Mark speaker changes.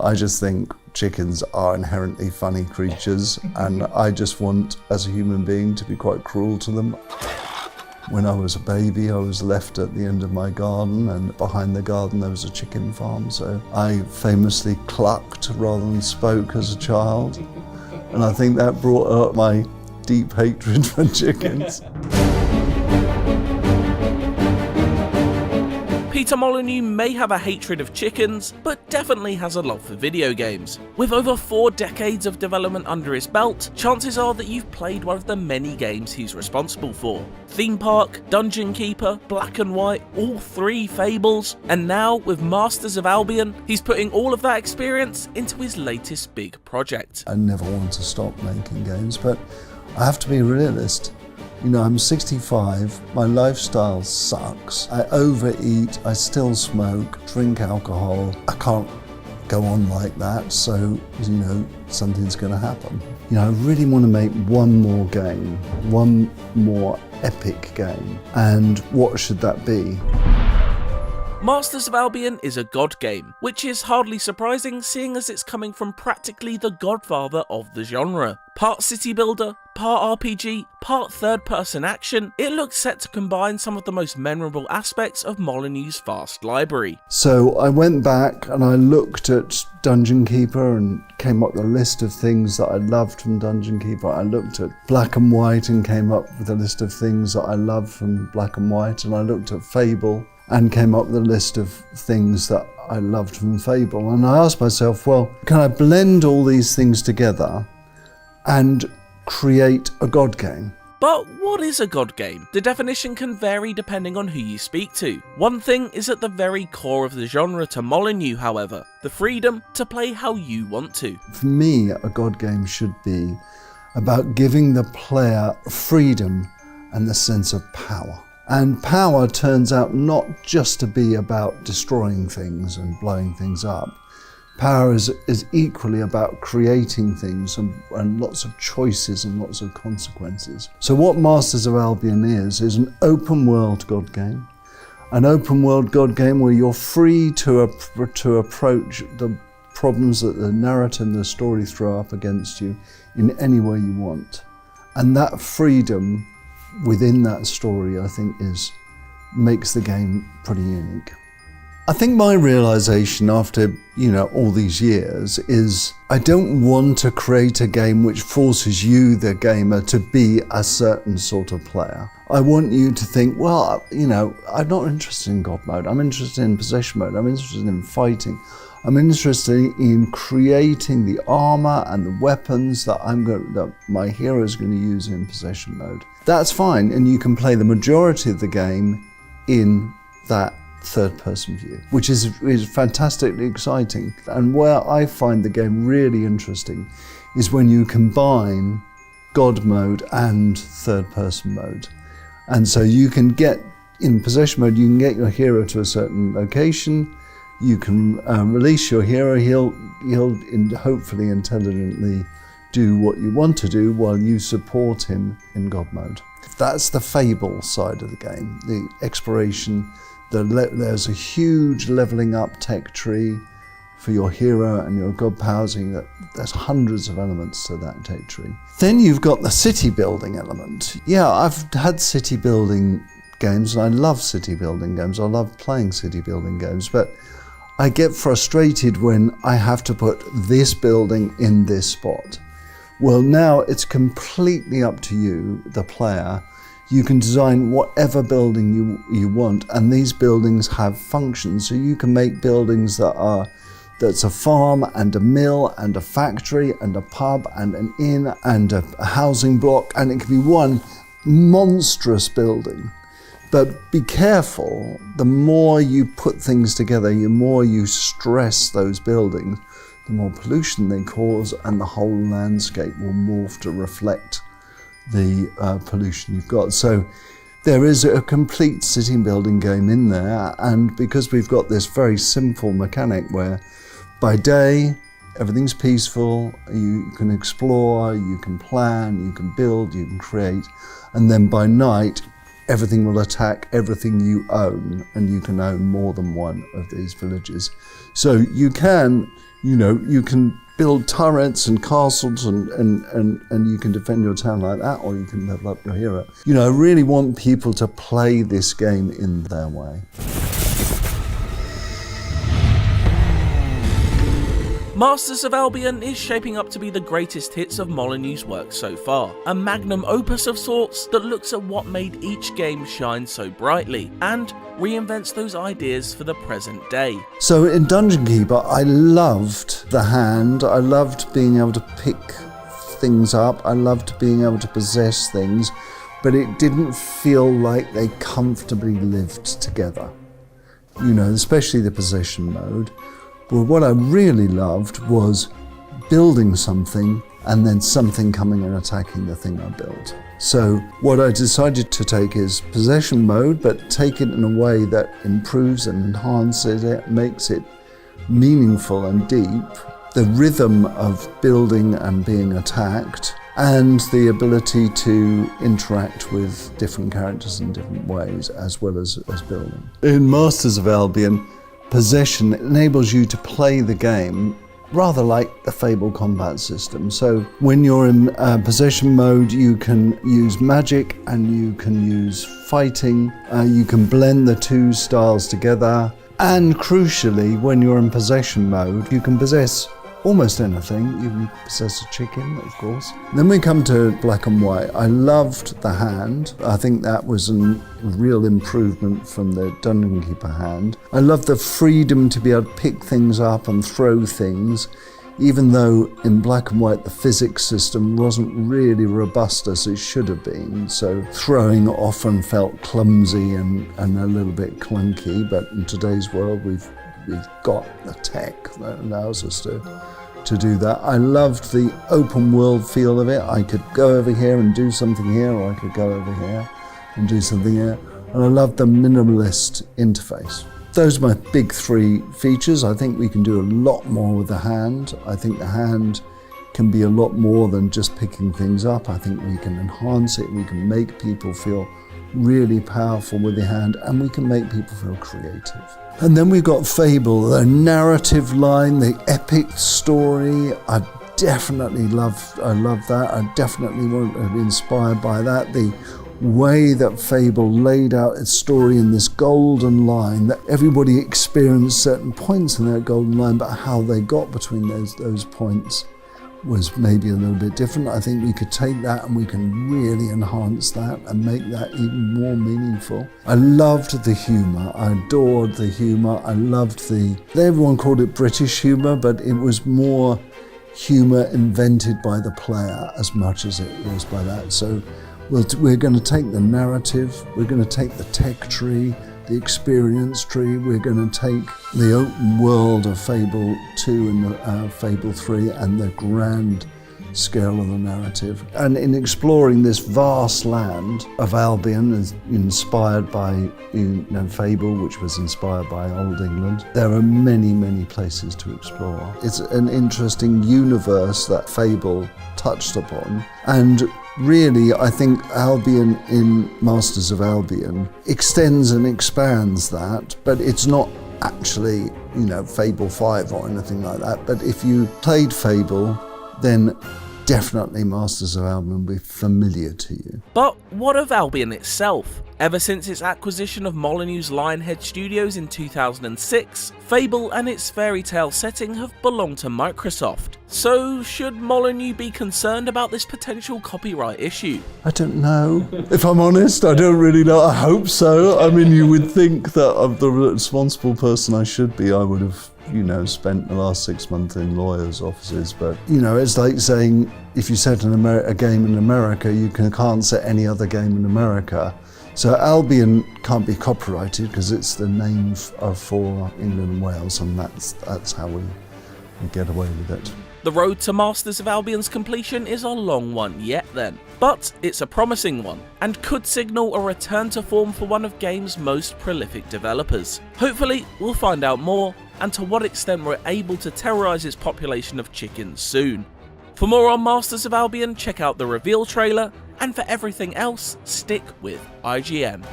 Speaker 1: I just think chickens are inherently funny creatures, and I just want, as a human being, to be quite cruel to them. When I was a baby, I was left at the end of my garden, and behind the garden there was a chicken farm, so I famously clucked rather than spoke as a child, and I think that brought out my deep hatred for chickens.
Speaker 2: Peter Molyneux may have a hatred of chickens, but definitely has a love for video games. With over 4 decades of development under his belt, chances are that you've played one of the many games he's responsible for. Theme Park, Dungeon Keeper, Black and White, all 3 Fables, and now with Masters of Albion, he's putting all of that experience into his latest big project.
Speaker 1: I never want to stop making games, but I have to be a realist. You know, I'm 65, my lifestyle sucks. I overeat, I still smoke, drink alcohol. I can't go on like that, so, you know, something's gonna happen. You know, I really want to make one more game, one more epic game. And what should that be?
Speaker 2: Masters of Albion is a god game, which is hardly surprising seeing as it's coming from practically the godfather of the genre. Part city builder, part RPG, part third-person action, it looks set to combine some of the most memorable aspects of Molyneux's vast library.
Speaker 1: So I went back and I looked at Dungeon Keeper and came up with a list of things that I loved from Dungeon Keeper. I looked at Black and White and came up with a list of things that I loved from Black and White, and I looked at Fable and came up with a list of things that I loved from Fable. And I asked myself, well, can I blend all these things together and create a god game?
Speaker 2: But what is a god game? The definition can vary depending on who you speak to. One thing is at the very core of the genre to Molyneux, however, the freedom to play how you want to.
Speaker 1: For me, a god game should be about giving the player freedom and the sense of power. And power turns out not just to be about destroying things and blowing things up. Power is equally about creating things and lots of choices and lots of consequences. So what Masters of Albion is an open world god game. An open world god game where you're free to approach the problems that the narrative and the story throw up against you in any way you want. And that freedom within that story, I think, makes the game pretty unique. I think my realization after, all these years is I don't want to create a game which forces you, the gamer, to be a certain sort of player. I want you to think, well, I'm not interested in God mode. I'm interested in possession mode. I'm interested in fighting. I'm interested in creating the armor and the weapons that my hero is going to use in possession mode. That's fine, and you can play the majority of the game in that third-person view, which is fantastically exciting. And where I find the game really interesting is when you combine God mode and third-person mode. And so you can get, in possession mode, you can get your hero to a certain location, you can release your hero, he'll hopefully intelligently do what you want to do while you support him in God mode. That's the Fable side of the game, the exploration. There's a huge leveling up tech tree for your hero and your god powers. There's hundreds of elements to that tech tree. Then you've got the city building element. Yeah, I've had city building games and I love city building games. I love playing city building games, but I get frustrated when I have to put this building in this spot. Well, now it's completely up to you, the player. You can design whatever building you want, and these buildings have functions. So you can make buildings that's a farm and a mill and a factory and a pub and an inn and a housing block, and it can be one monstrous building. But be careful, the more you put things together, the more you stress those buildings, the more pollution they cause, and the whole landscape will morph to reflect the pollution you've got. So there is a complete city building game in there, and because we've got this very simple mechanic where by day everything's peaceful, you can explore, you can plan, you can build, you can create, and then by night everything will attack everything you own, and you can own more than one of these villages. So you can You know, you can build turrets and castles and you can defend your town like that, or you can level up your hero. You know, I really want people to play this game in their way.
Speaker 2: Masters of Albion is shaping up to be the greatest hits of Molyneux's work so far, a magnum opus of sorts that looks at what made each game shine so brightly, and reinvents those ideas for the present day.
Speaker 1: So in Dungeon Keeper, I loved the hand, I loved being able to pick things up, I loved being able to possess things, but it didn't feel like they comfortably lived together. You know, especially the possession mode. But what I really loved was building something and then something coming and attacking the thing I built. So what I decided to take is possession mode, but take it in a way that improves and enhances it, makes it meaningful and deep. The rhythm of building and being attacked, and the ability to interact with different characters in different ways, as well as building. In Masters of Albion, possession enables you to play the game rather like the Fable combat system. So when you're in possession mode, you can use magic and you can use fighting. You can blend the two styles together. And crucially, when you're in possession mode, you can possess almost anything. You can possess a chicken, of course. Then we come to black and white. I loved the hand. I think that was a real improvement from the Dungeon Keeper hand. I love the freedom to be able to pick things up and throw things, even though in black and white the physics system wasn't really robust as it should have been. So throwing often felt clumsy and a little bit clunky, but in today's world we've got the tech that allows us to do that. I loved the open world feel of it. I could go over here and do something here, or I could go over here and do something here. And I loved the minimalist interface. Those are my big three features. I think we can do a lot more with the hand. I think the hand can be a lot more than just picking things up. I think we can enhance it. We can make people feel really powerful with the hand, and we can make people feel creative. And then we've got Fable, the narrative line, the epic story. I definitely loved that. I definitely want to be inspired by that. The way that Fable laid out its story in this golden line, that everybody experienced certain points in that golden line, but how they got between those points was maybe a little bit different. I think we could take that and we can really enhance that and make that even more meaningful. I loved the humour. I adored the humour. I loved everyone called it British humour, but it was more humour invented by the player as much as it was by that. So we're going to take the narrative, we're going to take the tech tree, the experience tree, we're going to take the open world of Fable 2 and Fable 3 and the grand scale of the narrative. And in exploring this vast land of Albion, is inspired by Fable, which was inspired by Old England, there are many, many places to explore. It's an interesting universe that Fable touched upon, and really, I think Albion in Masters of Albion extends and expands that, but it's not actually, Fable 5 or anything like that. But if you played Fable, then definitely Masters of Albion will be familiar to you.
Speaker 2: But what of Albion itself? Ever since its acquisition of Molyneux's Lionhead Studios in 2006, Fable and its fairy tale setting have belonged to Microsoft. So should Molyneux be concerned about this potential copyright issue?
Speaker 1: I don't know. If I'm honest, I don't really know. I hope so. I mean, you would think that of the responsible person I should be, I would have spent the last 6 months in lawyers' offices, but it's like saying if you set a game in America, you can't set any other game in America. So Albion can't be copyrighted because it's the name for England and Wales, and that's how we get away with it.
Speaker 2: The road to Masters of Albion's completion is a long one yet then, but it's a promising one, and could signal a return to form for one of game's most prolific developers. Hopefully we'll find out more, and to what extent we're able to terrorise its population of chickens soon. For more on Masters of Albion, check out the reveal trailer, and for everything else, stick with IGN.